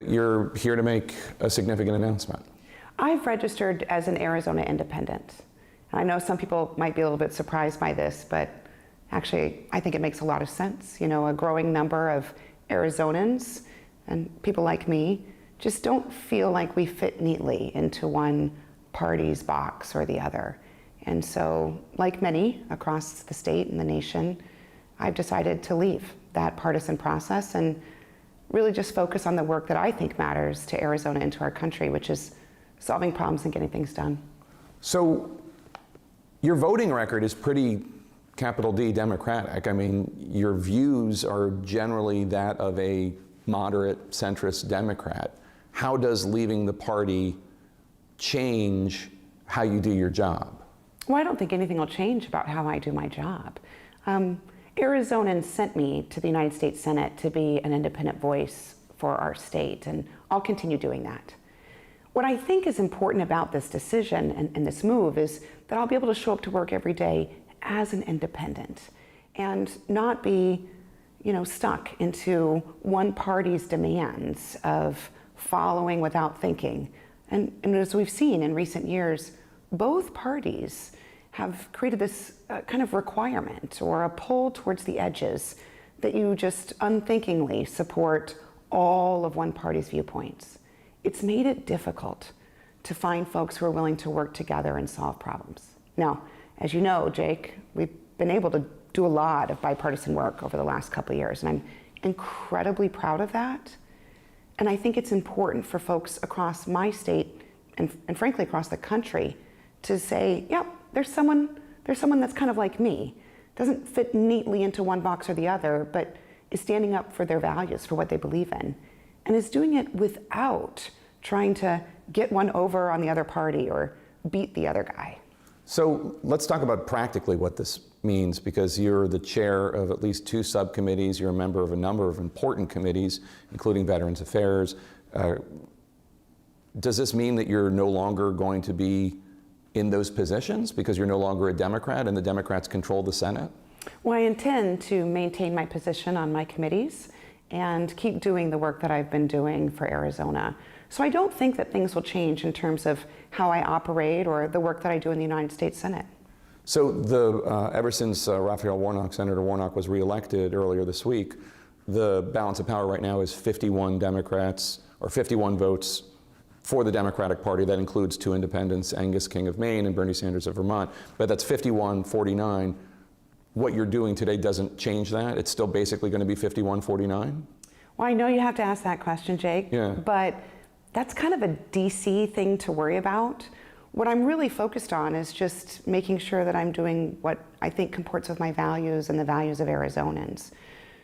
You're here to make a significant announcement. I've registered as an Arizona independent. I know some people might be a little bit surprised by this, but actually I think it makes a lot of sense. You know, a growing number of Arizonans and people like me just don't feel like we fit neatly into one party's box or the other. And so, like many across the state and the nation, I've decided to leave that partisan process and really just focus on the work that I think matters to Arizona and to our country, which is solving problems and getting things done. So your voting record is pretty capital D Democratic. I mean, your views are generally that of a moderate centrist Democrat. How does leaving the party change how you do your job? Well, I don't think anything will change about how I do my job. Arizonans sent me to the United States Senate to be an independent voice for our state, and I'll continue doing that. What I think is important about this decision and this move is that I'll be able to show up to work every day as an independent and not be, stuck into one party's demands of following without thinking. And as we've seen in recent years, both parties have created this kind of requirement or a pull towards the edges that you just unthinkingly support all of one party's viewpoints. It's made it difficult to find folks who are willing to work together and solve problems. Now, as you know, Jake, we've been able to do a lot of bipartisan work over the last couple of years, and I'm incredibly proud of that. And I think it's important for folks across my state and frankly across the country to say, yeah, there's someone that's kind of like me, doesn't fit neatly into one box or the other, but is standing up for their values, for what they believe in, and is doing it without trying to get one over on the other party or beat the other guy. So let's talk about practically what this means, because you're the chair of at least 2 subcommittees, you're a member of a number of important committees, including Veterans Affairs. Does this mean that you're no longer going to be in those positions because you're no longer a Democrat and the Democrats control the Senate? Well, I intend to maintain my position on my committees and keep doing the work that I've been doing for Arizona. So I don't think that things will change in terms of how I operate or the work that I do in the United States Senate. So ever since Senator Warnock was reelected earlier this week, the balance of power right now is 51 Democrats, or 51 votes for the Democratic Party. That includes 2 independents, Angus King of Maine and Bernie Sanders of Vermont. But that's 51-49. What you're doing today doesn't change that? It's still basically going to be 51-49? Well, I know you have to ask that question, Jake, but that's kind of a DC thing to worry about. What I'm really focused on is just making sure that I'm doing what I think comports with my values and the values of Arizonans.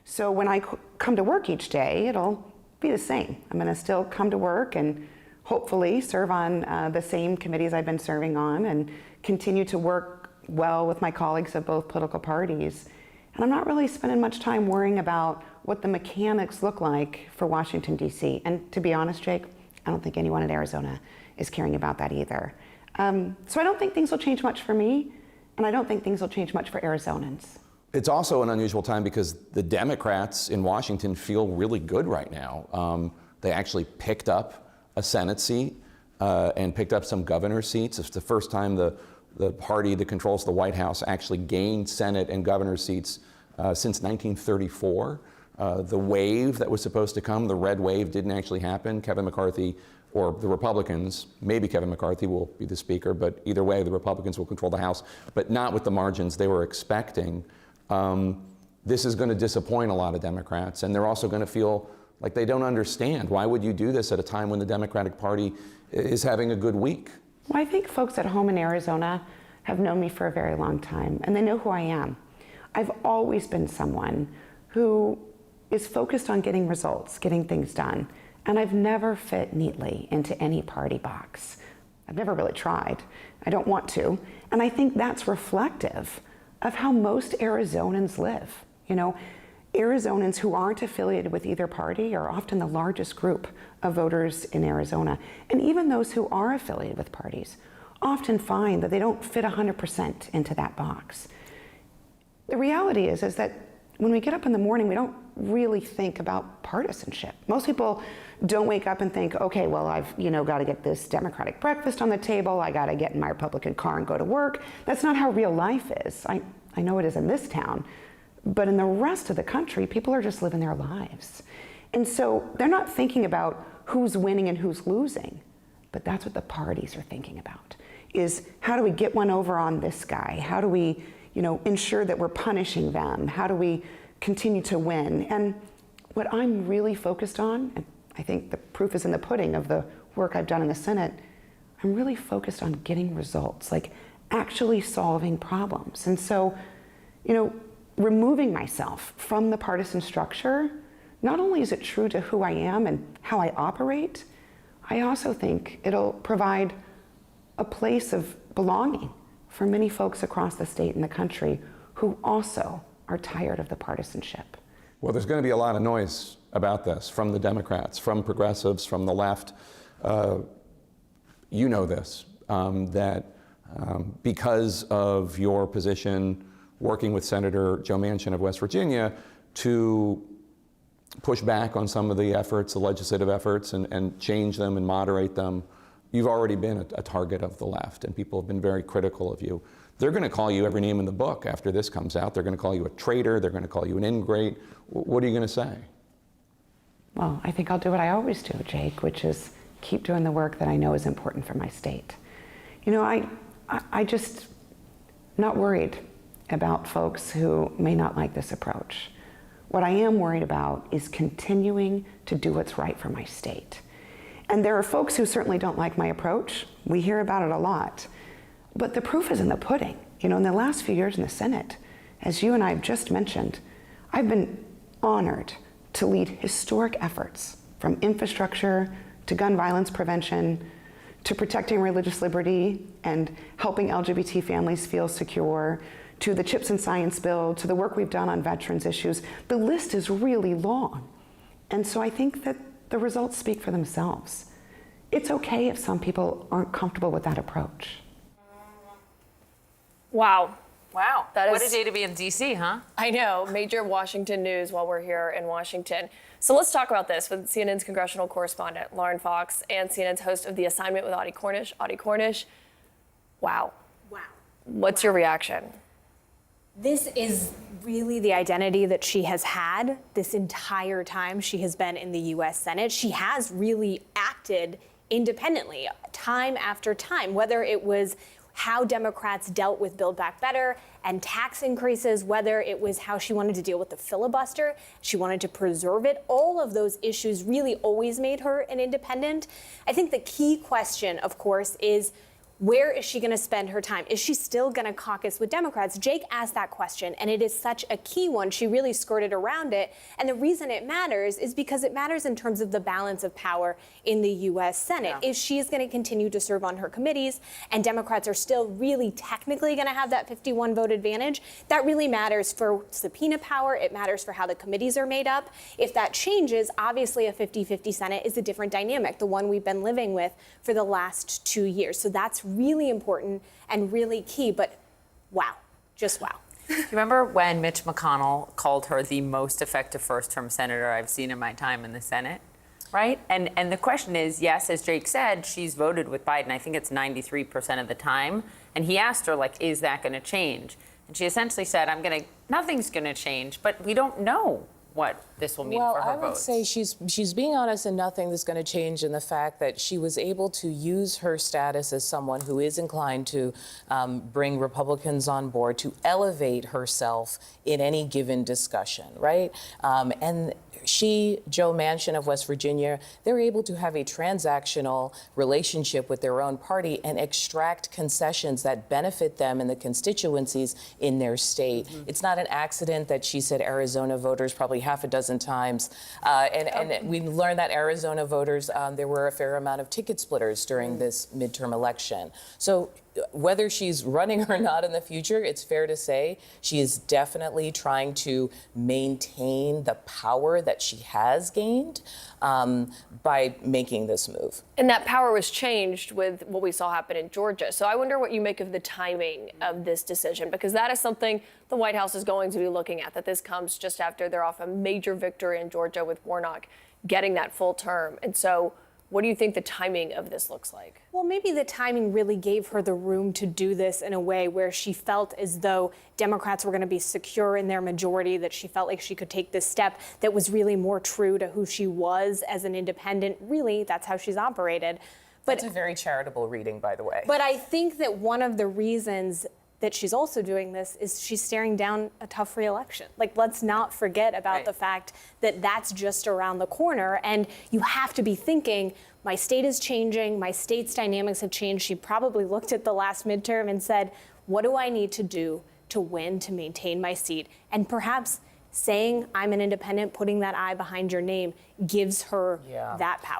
So when I come to work each day, it'll be the same. I'm going to still come to work and hopefully serve on the same committees I've been serving on and continue to work well with my colleagues of both political parties. And I'm not really spending much time worrying about what the mechanics look like for Washington, D.C. And to be honest, Jake, I don't think anyone in Arizona is caring about that either. So I don't think things will change much for me, and I don't think things will change much for Arizonans. It's also an unusual time because the Democrats in Washington feel really good right now. They actually picked up a Senate seat and picked up some governor seats. It's the first time the party that controls the White House actually gained Senate and governor seats since 1934. The wave that was supposed to come, the red wave, didn't actually happen. Kevin McCarthy, or the Republicans, maybe Kevin McCarthy will be the speaker, but either way, the Republicans will control the House, but not with the margins they were expecting. This is going to disappoint a lot of Democrats, and they're also going to feel like they don't understand. Why would you do this at a time when the Democratic Party is having a good week? Well, I think folks at home in Arizona have known me for a very long time, and they know who I am. I've always been someone who is focused on getting results, getting things done, and I've never fit neatly into any party box. I've never really tried. I don't want to, and I think that's reflective of how most Arizonans live. Arizonans who aren't affiliated with either party are often the largest group of voters in Arizona. And even those who are affiliated with parties often find that they don't fit 100% into that box. The reality is that when we get up in the morning, we don't really think about partisanship. Most people don't wake up and think, okay, well, I've got to get this Democratic breakfast on the table, I got to get in my Republican car and go to work. That's not how real life is. I know it is in this town, but in the rest of the country, people are just living their lives. And so they're not thinking about who's winning and who's losing, but that's what the parties are thinking about, is how do we get one over on this guy? How do we ensure that we're punishing them? How do we continue to win? And what I'm really focused on, and I think the proof is in the pudding of the work I've done in the Senate, I'm really focused on getting results, like actually solving problems. And so, removing myself from the partisan structure, not only is it true to who I am and how I operate, I also think it'll provide a place of belonging for many folks across the state and the country who also are tired of the partisanship. Well, there's going to be a lot of noise about this from the Democrats, from progressives, from the left. You know this, that because of your position working with Senator Joe Manchin of West Virginia to push back on some of the efforts, the legislative efforts, and change them and moderate them, you've already been a target of the left, and people have been very critical of you. They're going to call you every name in the book after this comes out. They're going to call you a traitor. They're going to call you an ingrate. What are you going to say? Well, I think I'll do what I always do, Jake, which is keep doing the work that I know is important for my state. I just not worried about folks who may not like this approach. What I am worried about is continuing to do what's right for my state. And there are folks who certainly don't like my approach. We hear about it a lot. But the proof is in the pudding. In the last few years in the Senate, as you and I have just mentioned, I've been honored to lead historic efforts from infrastructure to gun violence prevention to protecting religious liberty and helping LGBT families feel secure, to the CHIPS and Science bill, to the work we've done on veterans issues. The list is really long. And so I think that the results speak for themselves. It's okay if some people aren't comfortable with that approach. Wow. Wow. What a day to be in D.C., huh? I know. Major Washington news while we're here in Washington. So let's talk about this with CNN's congressional correspondent, Lauren Fox, and CNN's host of The Assignment with Audie Cornish. Audie Cornish, wow. Wow. What's your reaction? This is really the identity that she has had this entire time she has been in the U.S. Senate. She has really acted independently time after time, whether it was how Democrats dealt with Build Back Better and tax increases, whether it was how she wanted to deal with the filibuster, she wanted to preserve it. All of those issues really always made her an independent. I think the key question, of course, is where is she going to spend her time? Is she still going to caucus with Democrats? Jake asked that question, and it is such a key one. She really skirted around it. And the reason it matters is because it matters in terms of the balance of power in the U.S. Senate. Yeah. If she is going to continue to serve on her committees and Democrats are still really technically going to have that 51 vote advantage, that really matters for subpoena power. It matters for how the committees are made up. If that changes, obviously a 50-50 Senate is a different dynamic, the one we've been living with for the last 2 years. So that's really important and really key, but wow, just wow. Do you remember when Mitch McConnell called her the most effective first-term senator I've seen in my time in the Senate, right? And the question is, yes, as Jake said, she's voted with Biden, I think it's 93% of the time, and he asked her, like, is that going to change? And she essentially said, nothing's going to change, but we don't know what this will mean for her votes. Well, I would say she's being honest, and nothing is going to change in the fact that she was able to use her status as someone who is inclined to bring Republicans on board, to elevate herself in any given discussion, right? And she, Joe Manchin of West Virginia, they're able to have a transactional relationship with their own party and extract concessions that benefit them and the constituencies in their state. Mm-hmm. It's not an accident that she said Arizona voters probably half a dozen times. And we learned that Arizona voters, there were a fair amount of ticket splitters during this midterm election. So whether she's running or not in the future, it's fair to say she is definitely trying to maintain the power that she has gained by making this move. And that power was changed with what we saw happen in Georgia. So I wonder what you make of the timing of this decision, because that is something the White House is going to be looking at, that this comes just after they're off a major victory in Georgia with Warnock getting that full term. And so what do you think the timing of this looks like? Well, maybe the timing really gave her the room to do this in a way where she felt as though Democrats were going to be secure in their majority, that she felt like she could take this step that was really more true to who she was as an independent. Really, that's how she's operated. But That's a very charitable reading, by the way. But I think that one of the reasons that she's also doing this is she's staring down a tough re-election. Like, let's not forget about the fact that that's just around the corner, and you have to be thinking, my state is changing, my state's dynamics have changed. She probably looked at the last midterm and said, what do I need to do to win, to maintain my seat? And perhaps saying I'm an independent, putting that I behind your name gives her that power.